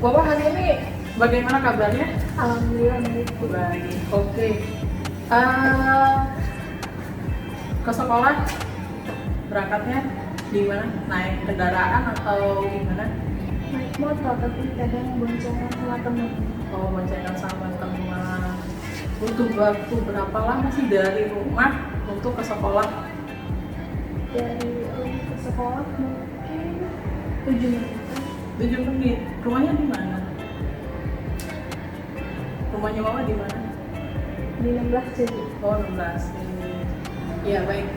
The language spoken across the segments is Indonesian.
Bapak hari ini bagaimana kabarnya? Alhamdulillah baik. Baik. Oke. Eh, ke sekolah berangkatnya gimana? Naik kendaraan atau gimana? Naik motor tapi kadang boncengan sama temen. Oh, boncengan sama teman. Butuh waktu berapa lama sih dari rumah untuk ke sekolah? Dari rumah ke sekolah mungkin 7 menit. 7 menit. Rumahnya di mana? Rumahnya Wawa di mana? Di 16 jadi. Oh, 16. Iya, baik.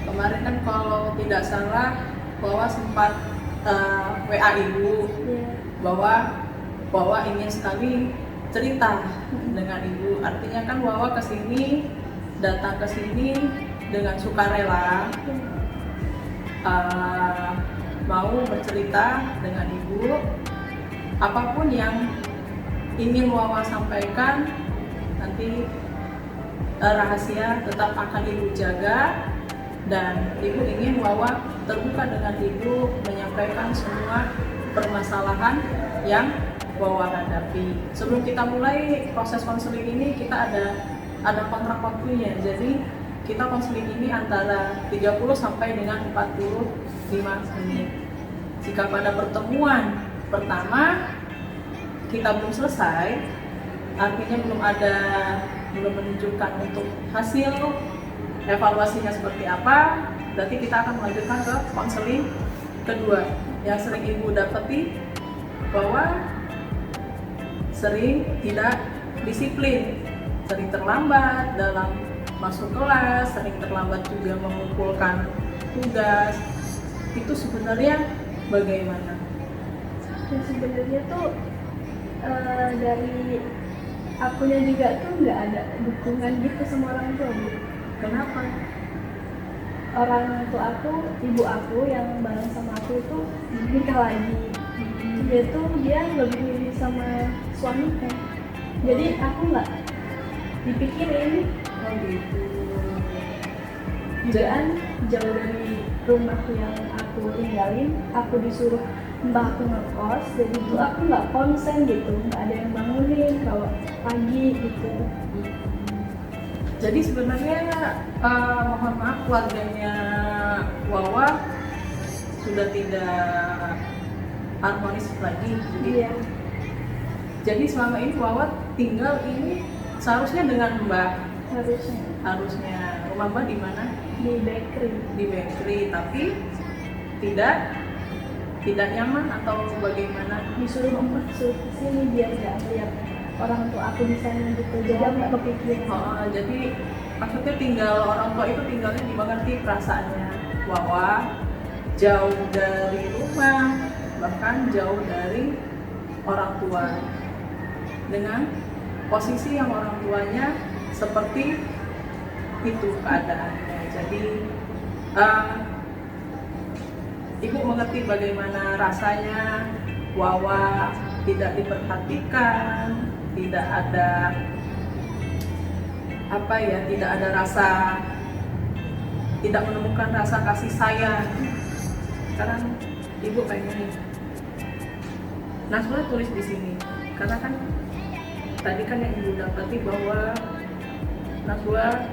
Kemarin kan kalau tidak salah Wawa sempat WA ibu Iya. bahwa ingin sekali cerita dengan ibu. Artinya kan Wawa datang ke sini dengan sukarela, mau bercerita dengan ibu. Apapun yang ingin Wawa sampaikan nanti rahasia tetap akan ibu jaga, dan ibu ingin Wawa terbuka dengan ibu menyampaikan semua permasalahan yang Wawa hadapi. Sebelum kita mulai proses konseling ini, kita ada kontrak waktunya. Jadi kita konseling ini antara 30 sampai dengan 45 menit. Jika pada pertemuan pertama kita belum selesai, artinya belum menunjukkan untuk hasil evaluasinya seperti apa, berarti kita akan melanjutkan ke konseling kedua. Yang sering ibu dapati bahwa sering tidak disiplin, sering terlambat dalam masuk kelas, sering terlambat juga mengumpulkan tugas. Itu sebenarnya bagaimana? Dan sebenarnya tuh dari akunya juga tuh nggak ada dukungan gitu sama orang tua, Bu. Kenapa? Orang tua aku, ibu aku yang bareng sama aku itu nikah lagi. Dia lebih milih sama suaminya. Jadi aku nggak dipikirin. Oh gitu. Jugaan jauh dari rumah yang aku tinggalin, aku disuruh mbak aku ngekos, jadi itu aku nggak konsen gitu, nggak ada yang bangunin kalau pagi gitu. Jadi sebenarnya mohon maaf, keluarganya Wawa sudah tidak harmonis lagi. Iya, Jadi selama ini Wawa tinggal ini seharusnya dengan Mbak. harusnya Rumah Mbak di mana? di bakery. Di bakery, tapi tidak nyaman atau bagaimana? Disuruh mbak suruh kesini biar nggak lihat orang tua aku di sana gitu, jadi aku nggak kepikiran. Oh, jadi maksudnya tinggal orang tua itu tinggalnya dimengerti perasaannya. Wawa jauh dari rumah, bahkan jauh dari orang tua, dengan posisi yang orang tuanya seperti itu keadaannya. Jadi ibu mengerti bagaimana rasanya Wawa tidak diperhatikan, tidak ada tidak menemukan rasa kasih sayang. Sekarang ibu pengen Naswa tulis di sini, karena kan tadi kan yang ibu dapati bahwa Naswa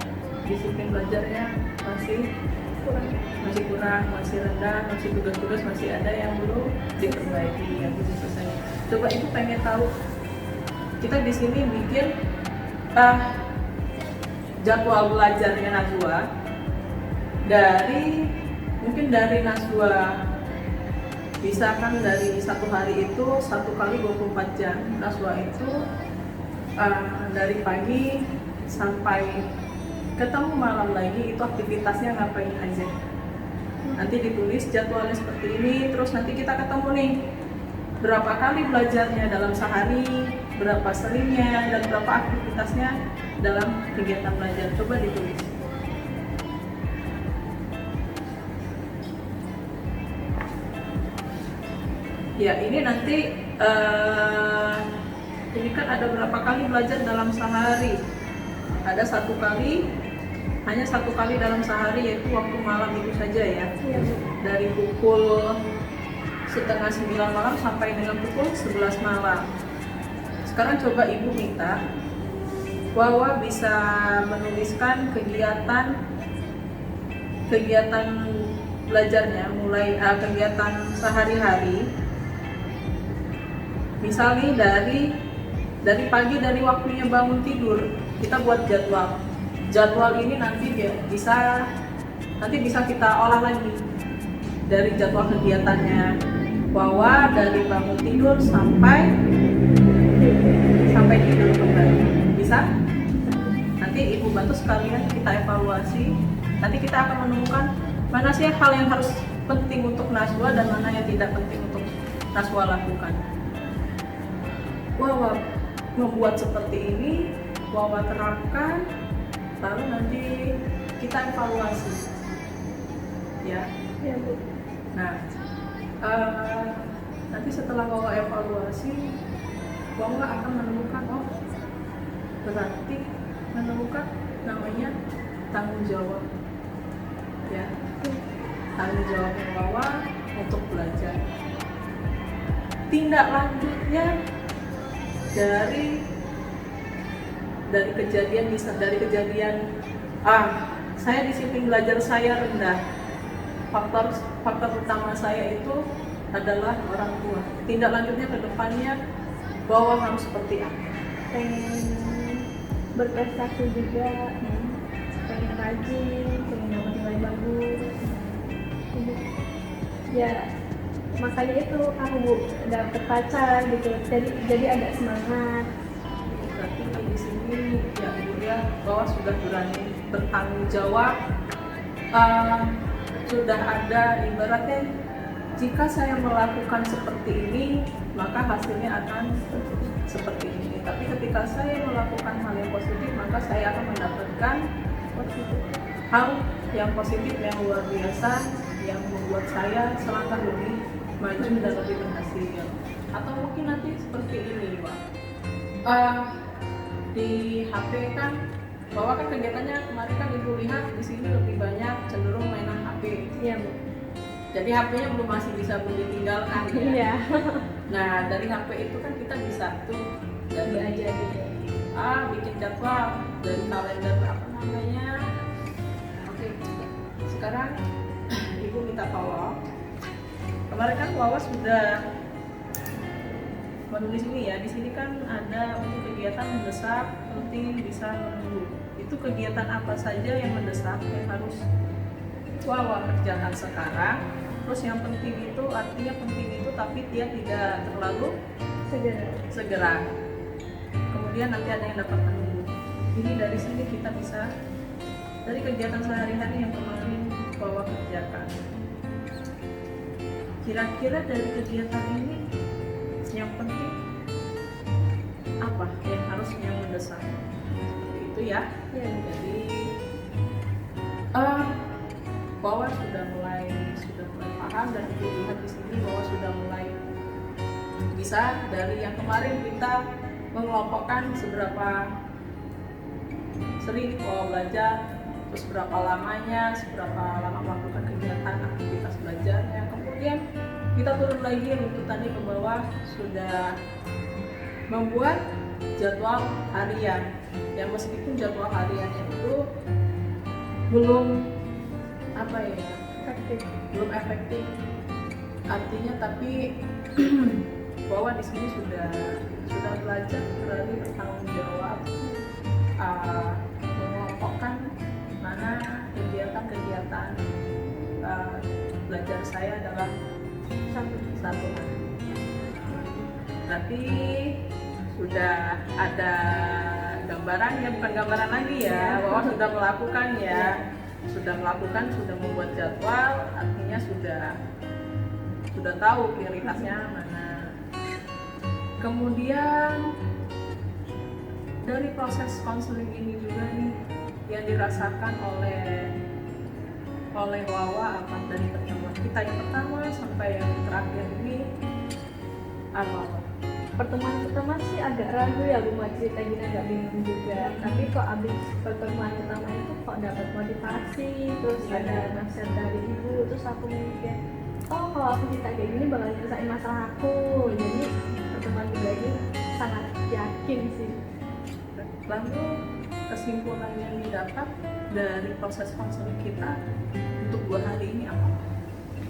disiplin belajarnya masih kurang, masih rendah, masih tugas-tugas masih ada yang belum diperbaiki, yang belum selesai. Coba ibu pengen tahu, kita di sini bikin jadwal belajarnya Najwa mungkin dari Najwa bisa kan dari satu hari itu 1 kali 24 jam. Najwa itu dari pagi sampai ketemu malam lagi itu aktivitasnya ngapain aja. Nanti ditulis jadwalnya seperti ini, terus nanti kita ketemu nih berapa kali belajarnya dalam sehari, berapa seringnya, dan berapa aktivitasnya dalam kegiatan belajar. Coba ditulis. Ya, ini nanti ini kan ada berapa kali belajar dalam sehari. Ada hanya satu kali dalam sehari, yaitu waktu malam itu saja ya. Iya, Bu. Dari pukul setengah 9 malam sampai dengan pukul 11 malam. Sekarang coba ibu minta Wawa bisa menuliskan kegiatan belajarnya, mulai kegiatan sehari-hari. Misalnya dari pagi, dari waktunya bangun tidur, kita buat jadwal. Jadwal ini nanti bisa kita olah lagi dari jadwal kegiatannya Wawa dari bangun tidur sampai tidur kembali. Bisa? Nanti ibu bantu sekalian kita evaluasi. Nanti kita akan menemukan mana sih hal yang harus penting untuk Najwa dan mana yang tidak penting untuk Najwa lakukan. Wawa membuat seperti ini, Wawa terapkan, lalu nanti kita evaluasi. Ya, Ya Bu. nah nanti setelah Wawa evaluasi, Wawa akan menemukan berarti menemukan namanya tanggung jawab, ya, tanggung jawab Wawa untuk belajar. Tindak lanjutnya dari kejadian saya disiplin belajar saya rendah. Faktor utama saya itu adalah orang tua. Tindak lanjutnya ke depannya bahwa harus seperti apa? Pengen berprestasi juga, pengen rajin, pengen dapat nilai bagus. Ya makanya itu aku Bu dapet pacar gitu, jadi agak semangat. Berarti di sini ya ibu ya bahwa sudah berani bertanggung jawab. Sudah ada ibaratnya, jika saya melakukan seperti ini maka hasilnya akan seperti ini, tapi ketika saya melakukan hal yang positif maka saya akan mendapatkan hal yang positif yang luar biasa yang membuat saya selangkah lebih maju dan lebih berhasil. Atau mungkin nanti seperti ini Pak, di HP kan bahwa kan kegiatannya kemarin kan ibu lihat di sini lebih banyak cenderung mainan HP. Iya Bu. Jadi HP-nya masih bisa ditinggalkan ya. Iya. Nah dari HP itu kan kita bisa tuh dari aja gitu. Bikin jadwal dari kalender apa namanya. Oke, sekarang ibu minta tolong. Kemarin kan Wawa sudah menulis ini ya. Di sini kan ada untuk kegiatan mendesak, penting, bisa menunggu. Itu kegiatan apa saja yang mendesak yang harus Wawa kerjakan sekarang. Terus yang penting itu artinya penting itu tapi dia tidak terlalu segera. Kemudian nanti ada yang dapat menunggu. Ini dari sini kita bisa dari kegiatan sehari-hari yang kemarin Wawa kerjakan. Kira-kira dari kegiatan ini yang penting apa yang harusnya mendesak? Seperti itu ya. Ya. Jadi bahwa sudah mulai paham dan dilihat di sini bahwa sudah mulai bisa dari yang kemarin kita mengelompokkan seberapa sering belajar, terus berapa lamanya, seberapa lama melakukan kegiatan aktivitas belajarnya. Kemudian kita turun lagi runtutannya ke bawah, sudah membuat jadwal harian. Ya meskipun jadwal hariannya itu belum belum efektif artinya, tapi bahwa di sini sudah belajar berani bertanggung jawab, mengelompokkan mana kegiatan belajar saya dalam satu hari. Berarti sudah ada gambaran ya, bukan gambaran lagi ya, bahwa sudah melakukan ya. Sudah membuat jadwal, artinya sudah tahu prioritasnya mana. Kemudian dari proses konseling ini juga nih yang dirasakan oleh Wawa apa dari yang pertama sampai yang terakhir ini apa? Pertemuan pertama sih agak ragu ya Bu, mau cerita gini agak bingung juga. Tapi kok abis pertemuan pertama itu kok dapat motivasi, terus ada nasihat dari ibu, terus aku mikir oh kalau aku cerita kayak gini bakal nyelesain masalah aku. Jadi pertemuan kedua ini sangat yakin sih. Lalu kesimpulan yang didapat dari proses konseling kita untuk 2 hari ini apa?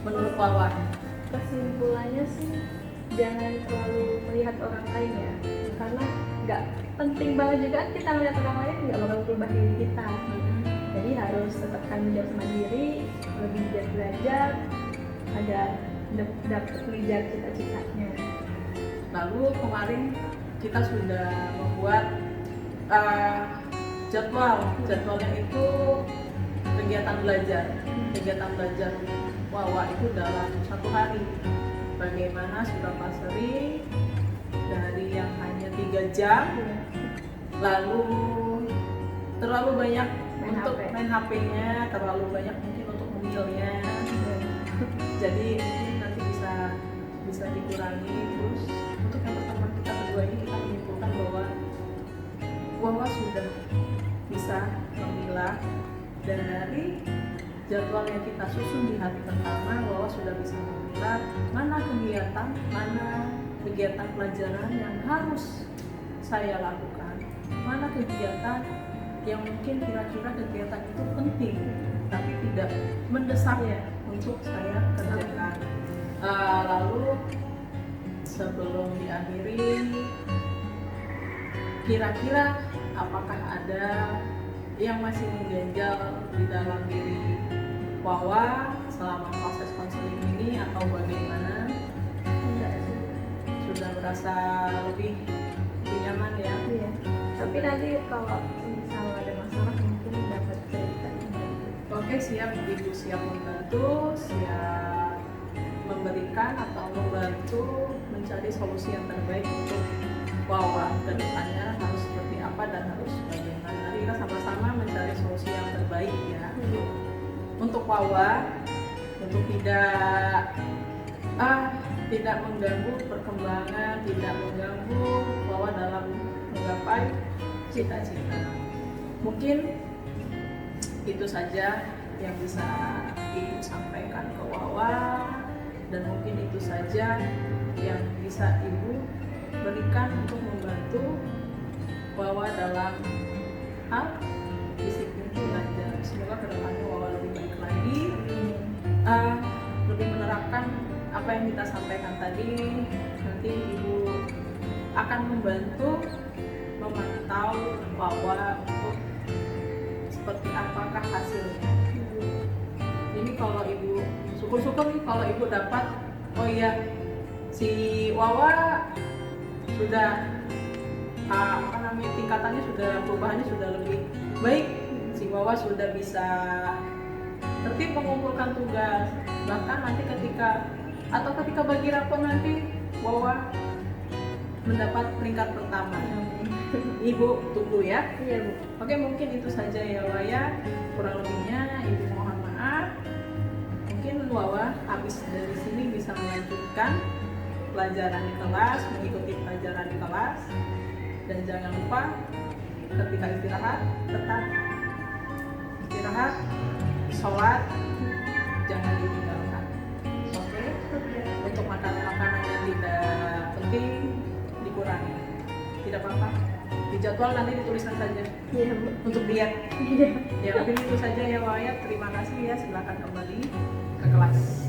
Menurut Wawa? Kesimpulannya sih jangan terlalu melihat orang lain ya, karena nggak penting banget juga kan kita melihat orang lain nggak bakal berubah diri kita. Jadi harus tetap tanggung jawab sama diri, lebih giat belajar agar dapat mengejar cita-citanya. Lalu kemarin kita sudah membuat jadwalnya itu kegiatan belajar Wawa itu dalam 1 hari. Bagaimana Surapaseri dari yang hanya 3 jam, lalu terlalu banyak Main untuk HP. main HP-nya, terlalu banyak mungkin untuk ngemilnya. Jadi mungkin nanti bisa dikurangi. Terus untuk yang pertemuan kita kedua ini kita menyimpulkan bahwa Wawa sudah bisa memilah dari jadwal yang kita susun di hari pertama. Wawa sudah bisa memilah mana kegiatan pelajaran yang harus saya lakukan, mana kegiatan yang mungkin kira-kira kegiatan itu penting tapi tidak mendesak untuk saya kerjakan. Lalu sebelum diakhiri, kira-kira apakah ada yang masih mengganjal di dalam diri Wawa selama proses konseling ini atau bagaimana? Enggak sih. Sudah merasa lebih nyaman ya? Iya. Tapi nanti kalau misalnya ada masalah mungkin dapat cerita. Oke, siap. Ibu siap membantu, siap memberikan atau membantu mencari solusi yang terbaik untuk Wawa ke depannya harus seperti apa dan harus bagaimana. Nanti kita sama-sama mencari solusi yang terbaik ya untuk Wawa, untuk tidak mengganggu perkembangan, tidak mengganggu Wawa dalam menggapai cita-cita. Mungkin itu saja yang bisa Ibu sampaikan ke Wawa, dan mungkin itu saja yang bisa Ibu berikan untuk membantu Wawa dalam hal disiplin belajar. Semoga kedepannya Wawa lebih baik lagi, lebih menerapkan apa yang kita sampaikan tadi. Nanti Ibu akan membantu memantau Wawa untuk seperti apakah hasilnya. Ini kalau Ibu, syukur-syukur nih kalau Ibu dapat, oh iya si Wawa sudah tingkatannya sudah, perubahannya sudah lebih baik, si Wawa sudah bisa tertib mengumpulkan tugas, bahkan nanti ketika bagi rapor nanti Wawa mendapat peringkat pertama. Ibu tunggu ya. Iya Bu. Oke, mungkin itu saja ya Wawa, kurang lebihnya Ibu mohon maaf. Mungkin Wawa habis dari sini bisa melanjutkan pelajaran di kelas, mengikuti pelajaran di kelas, dan jangan lupa ketika istirahat tetap istirahat, sholat jangan ditinggalkan. Oke? Untuk makanan-makanan yang tidak penting dikurangi, tidak apa-apa, di jadwal nanti dituliskan saja Iya Bu. untuk diet. Iya. Ya mungkin itu saja ya Wawa. Terima kasih ya, silakan kembali ke kelas.